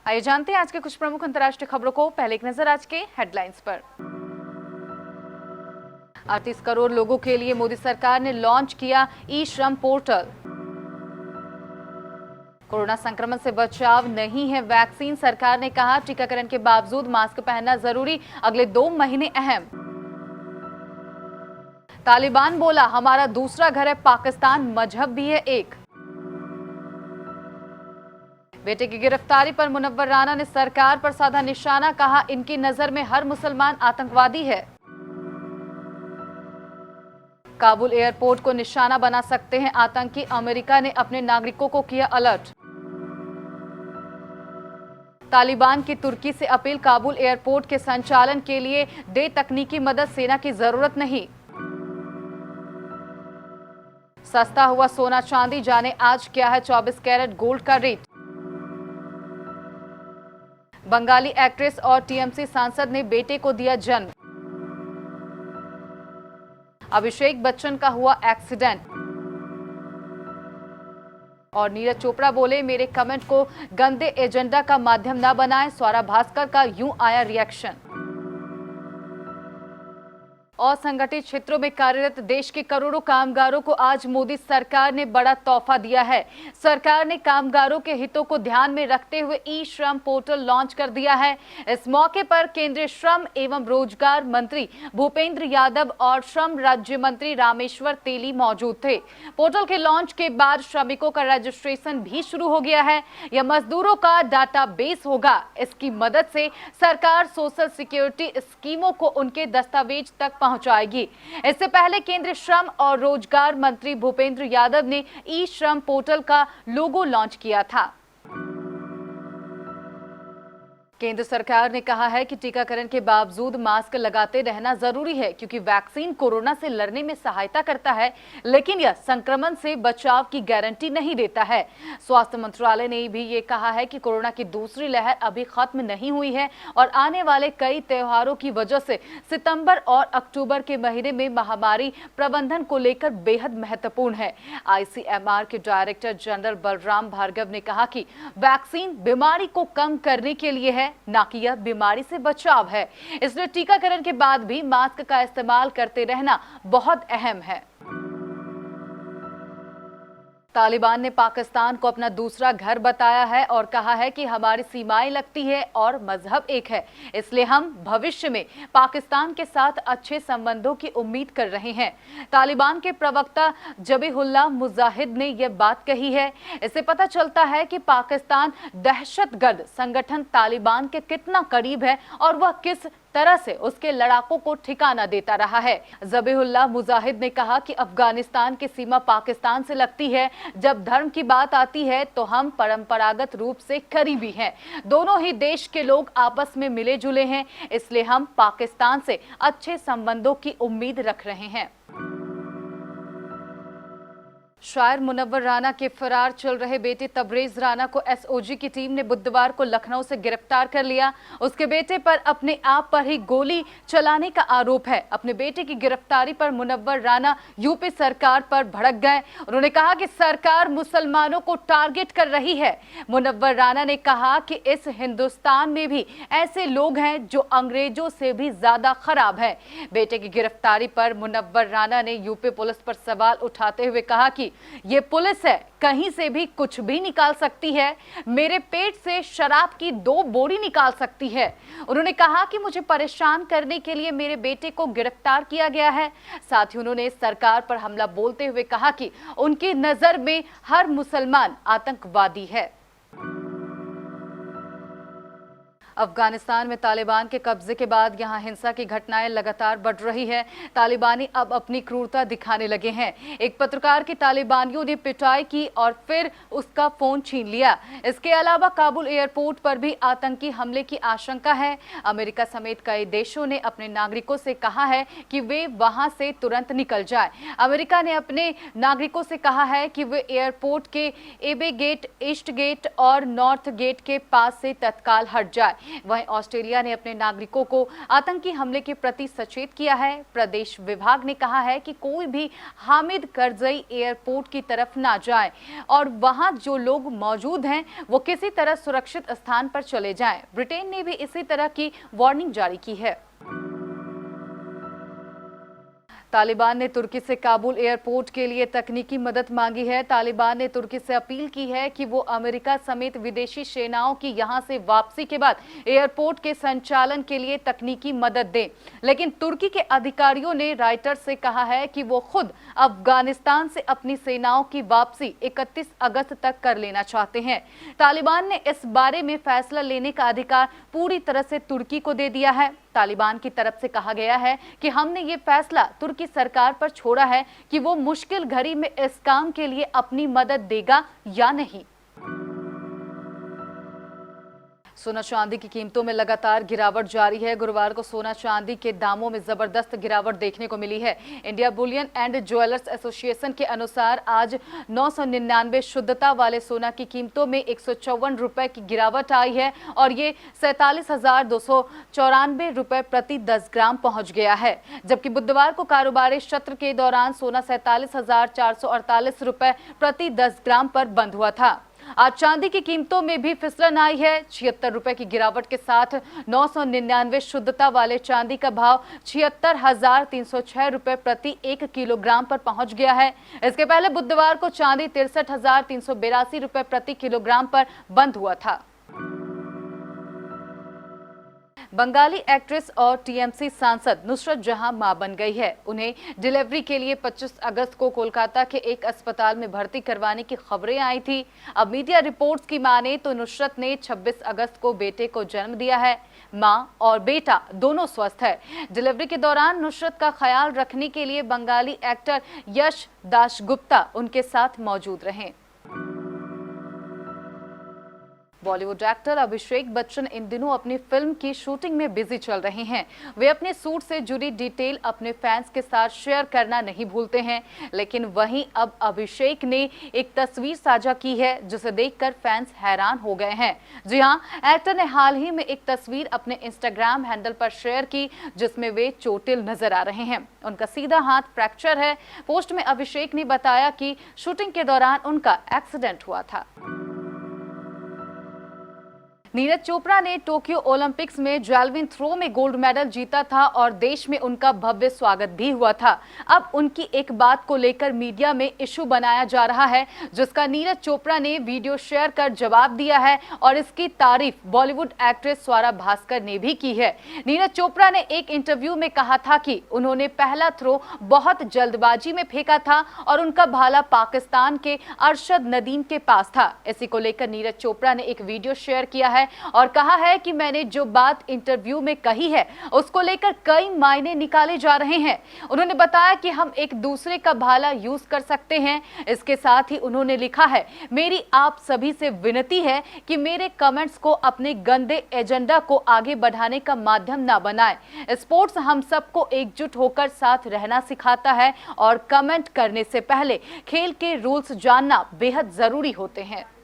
आइए जानते हैं आज के कुछ प्रमुख अंतर्राष्ट्रीय खबरों को। पहले एक नजर आज के हेडलाइंस पर। 38 करोड़ लोगों के लिए मोदी सरकार ने लॉन्च किया ई श्रम पोर्टल। कोरोना संक्रमण से बचाव नहीं है वैक्सीन, सरकार ने कहा टीकाकरण के बावजूद मास्क पहनना जरूरी, अगले 2 महीने अहम। तालिबान बोला हमारा दूसरा घर है पाकिस्तान, मजहब भी है एक। बेटे की गिरफ्तारी पर मुनव्वर राना ने सरकार पर साधा निशाना, कहा इनकी नजर में हर मुसलमान आतंकवादी है। काबुल एयरपोर्ट को निशाना बना सकते हैं आतंकी, अमेरिका ने अपने नागरिकों को किया अलर्ट। तालिबान की तुर्की से अपील, काबुल एयरपोर्ट के संचालन के लिए दे तकनीकी मदद, सेना की जरूरत नहीं। सस्ता हुआ सोना चांदी, जाने आज क्या है 24 कैरेट गोल्ड का रेट। बंगाली एक्ट्रेस और टीएमसी सांसद ने बेटे को दिया जन्म। अभिषेक बच्चन का हुआ एक्सीडेंट। और नीरज चोपड़ा बोले मेरे कमेंट को गंदे एजेंडा का माध्यम न बनाएं, स्वरा भास्कर का यूं आया रिएक्शन। असंगठित क्षेत्रों में कार्यरत देश के करोड़ों कामगारों को आज मोदी सरकार ने बड़ा तोहफा दिया है। सरकार ने कामगारों के हितों को ध्यान में रखते हुए ई श्रम पोर्टल लॉन्च कर दिया है। इस मौके पर केंद्रीय श्रम एवं रोजगार मंत्री भूपेंद्र यादव और श्रम राज्य मंत्री रामेश्वर तेली मौजूद थे। पोर्टल के लॉन्च के बाद श्रमिकों का रजिस्ट्रेशन भी शुरू हो गया है। यह मजदूरों का डाटाबेस होगा। इसकी मदद से सरकार सोशल सिक्योरिटी स्कीमों को उनके दस्तावेज तक पहुंचाएगी। इससे पहले केंद्रीय श्रम और रोजगार मंत्री भूपेंद्र यादव ने ई श्रम पोर्टल का लोगो लॉन्च किया था। केंद्र सरकार ने कहा है कि टीकाकरण के बावजूद मास्क लगाते रहना जरूरी है, क्योंकि वैक्सीन कोरोना से लड़ने में सहायता करता है, लेकिन यह संक्रमण से बचाव की गारंटी नहीं देता है। स्वास्थ्य मंत्रालय ने भी ये कहा है कि कोरोना की दूसरी लहर अभी खत्म नहीं हुई है और आने वाले कई त्योहारों की वजह से सितंबर और अक्टूबर के महीने में महामारी प्रबंधन को लेकर बेहद महत्वपूर्ण है। आईसीएमआर के डायरेक्टर जनरल बलराम भार्गव ने कहा कि वैक्सीन बीमारी को कम करने के लिए है, ना कि यह बीमारी से बचाव है। इसलिए टीकाकरण के बाद भी मास्क का इस्तेमाल करते रहना बहुत अहम है। तालिबान ने पाकिस्तान को अपना दूसरा घर बताया है और कहा है कि हमारी सीमाएं लगती है और मजहब एक है, इसलिए हम भविष्य में पाकिस्तान के साथ अच्छे संबंधों की उम्मीद कर रहे हैं। तालिबान के प्रवक्ता जबीहुल्लाह मुजाहिद ने यह बात कही है। इससे पता चलता है कि पाकिस्तान दहशतगर्द संगठन तालिबान के कितना करीब है और वह किस तरह से उसके लड़ाकों को ठिकाना देता रहा है। जबीहुल्लाह मुजाहिद ने कहा कि अफगानिस्तान की सीमा पाकिस्तान से लगती है। जब धर्म की बात आती है तो हम परंपरागत रूप से करीबी हैं। दोनों ही देश के लोग आपस में मिले जुले हैं, इसलिए हम पाकिस्तान से अच्छे संबंधों की उम्मीद रख रहे हैं। शायर मुनव्वर राना के फरार चल रहे बेटे तबरेज राना को एसओजी की टीम ने बुधवार को लखनऊ से गिरफ्तार कर लिया। उसके बेटे पर अपने आप पर ही गोली चलाने का आरोप है। अपने बेटे की गिरफ्तारी पर मुनव्वर राना यूपी सरकार पर भड़क गए। उन्होंने कहा कि सरकार मुसलमानों को टारगेट कर रही है। मुनव्वर राना ने कहा कि इस हिंदुस्तान में भी ऐसे लोग हैं जो अंग्रेजों से भी ज्यादा खराब है। बेटे की गिरफ्तारी पर मुनव्वर राना ने यूपी पुलिस पर सवाल उठाते हुए कहा कि ये पुलिस है, कहीं से भी कुछ भी निकाल सकती है। मेरे पेट से शराब की 2 बोरी निकाल सकती है। उन्होंने कहा कि मुझे परेशान करने के लिए मेरे बेटे को गिरफ्तार किया गया है। साथ ही उन्होंने सरकार पर हमला बोलते हुए कहा कि उनकी नजर में हर मुसलमान आतंकवादी है। अफगानिस्तान में तालिबान के कब्जे के बाद यहां हिंसा की घटनाएं लगातार बढ़ रही है। तालिबानी अब अपनी क्रूरता दिखाने लगे हैं। एक पत्रकार की तालिबानियों ने पिटाई की और फिर उसका फोन छीन लिया। इसके अलावा काबुल एयरपोर्ट पर भी आतंकी हमले की आशंका है। अमेरिका समेत कई देशों ने अपने नागरिकों से कहा है कि वे वहां से तुरंत निकल जाएं। अमेरिका ने अपने नागरिकों से कहा है कि वे एयरपोर्ट के एबे गेट, ईस्ट गेट और नॉर्थ गेट के पास से तत्काल हट जाए। वहीं ऑस्ट्रेलिया ने अपने नागरिकों को आतंकी हमले के प्रति सचेत किया है। प्रदेश विभाग ने कहा है कि कोई भी हामिद करजई एयरपोर्ट की तरफ ना जाए और वहां जो लोग मौजूद हैं वो किसी तरह सुरक्षित स्थान पर चले जाएं। ब्रिटेन ने भी इसी तरह की वार्निंग जारी की है। तालिबान ने तुर्की से काबुल एयरपोर्ट के लिए तकनीकी मदद मांगी है। तालिबान ने तुर्की से अपील की है कि वो अमेरिका समेत विदेशी सेनाओं की यहां से वापसी के बाद एयरपोर्ट के संचालन के लिए तकनीकी मदद दे। लेकिन तुर्की के अधिकारियों ने रॉयटर्स से कहा है कि वो खुद अफगानिस्तान से अपनी सेनाओं की वापसी 31 अगस्त तक कर लेना चाहते हैं। तालिबान ने इस बारे में फैसला लेने का अधिकार पूरी तरह से तुर्की को दे दिया है। तालिबान की तरफ से कहा गया है कि हमने ये फैसला तुर्की सरकार पर छोड़ा है कि वो मुश्किल घड़ी में इस काम के लिए अपनी मदद देगा या नहीं। सोना चांदी की कीमतों में लगातार गिरावट जारी है। गुरुवार को सोना चांदी के दामों में जबरदस्त गिरावट देखने को मिली है। India Boolean and jewellers association के अनुसार आज 999 शुद्धता वाले सोना की कीमतों में 154 रुपए की गिरावट आई है और ये 47,294 रुपए प्रति 10 ग्राम पहुंच गया है। जबकि बुधवार को कारोबारी सत्र के दौरान सोना 47,448 रुपए प्रति 10 ग्राम पर बंद हुआ था। आज चांदी की कीमतों में भी फिसलन आई है। 76 रुपए की गिरावट के साथ 999 शुद्धता वाले चांदी का भाव 76,306 रुपए प्रति 1 किलोग्राम पर पहुंच गया है। इसके पहले बुधवार को चांदी 63,382 रुपए प्रति किलोग्राम पर बंद हुआ था। बंगाली एक्ट्रेस और टीएमसी सांसद नुसरत जहां मां बन गई है। उन्हें डिलीवरी के लिए 25 अगस्त को कोलकाता के एक अस्पताल में भर्ती करवाने की खबरें आई थी। अब मीडिया रिपोर्ट्स की माने तो नुसरत ने 26 अगस्त को बेटे को जन्म दिया है। मां और बेटा दोनों स्वस्थ है। डिलीवरी के दौरान नुसरत का ख्याल रखने के लिए बंगाली एक्टर यश दासगुप्ता उनके साथ मौजूद रहे। बॉलीवुड एक्टर अभिषेक बच्चन इन दिनों अपनी फिल्म की शूटिंग में बिजी चल रहे हैं। वे अपने सूट से जुड़ी डिटेल अपने फैंस के साथ शेयर करना नहीं भूलते हैं। लेकिन वहीं अब अभिषेक ने एक तस्वीर साझा की है जिसे देखकर फैंस हैरान हो गए हैं। जी हां, एक्टर ने हाल ही में एक तस्वीर अपने इंस्टाग्राम हैंडल पर शेयर की जिसमें वे चोटिल नजर आ रहे हैं। उनका सीधा हाथ फ्रैक्चर है। पोस्ट में अभिषेक ने बताया कि शूटिंग के दौरान उनका एक्सीडेंट हुआ था। नीरज चोपड़ा ने टोक्यो ओलंपिक्स में जैवलिन थ्रो में गोल्ड मेडल जीता था और देश में उनका भव्य स्वागत भी हुआ था। अब उनकी एक बात को लेकर मीडिया में इशू बनाया जा रहा है जिसका नीरज चोपड़ा ने वीडियो शेयर कर जवाब दिया है और इसकी तारीफ बॉलीवुड एक्ट्रेस स्वरा भास्कर ने भी की है। नीरज चोपड़ा ने एक इंटरव्यू में कहा था कि उन्होंने पहला थ्रो बहुत जल्दबाजी में फेंका था और उनका भाला पाकिस्तान के अरशद नदीम के पास था। इसी को लेकर नीरज चोपड़ा ने एक वीडियो शेयर किया है और कहा है कि मैंने जो बात इंटरव्यू में कही है उसको लेकर कई मायने निकाले जा रहे हैं। उन्होंने बताया कि हम एक दूसरे का भाला यूज कर सकते हैं। इसके साथ ही उन्होंने लिखा है, मेरी आप सभी से विनती है कि मेरे कमेंट्स को अपने गंदे एजेंडा को आगे बढ़ाने का माध्यम ना बनाएं। स्पोर्ट्स हम सबको एकजुट होकर साथ रहना सिखाता है और कमेंट करने से पहले खेल के रूल्स जानना बेहद जरूरी होते हैं।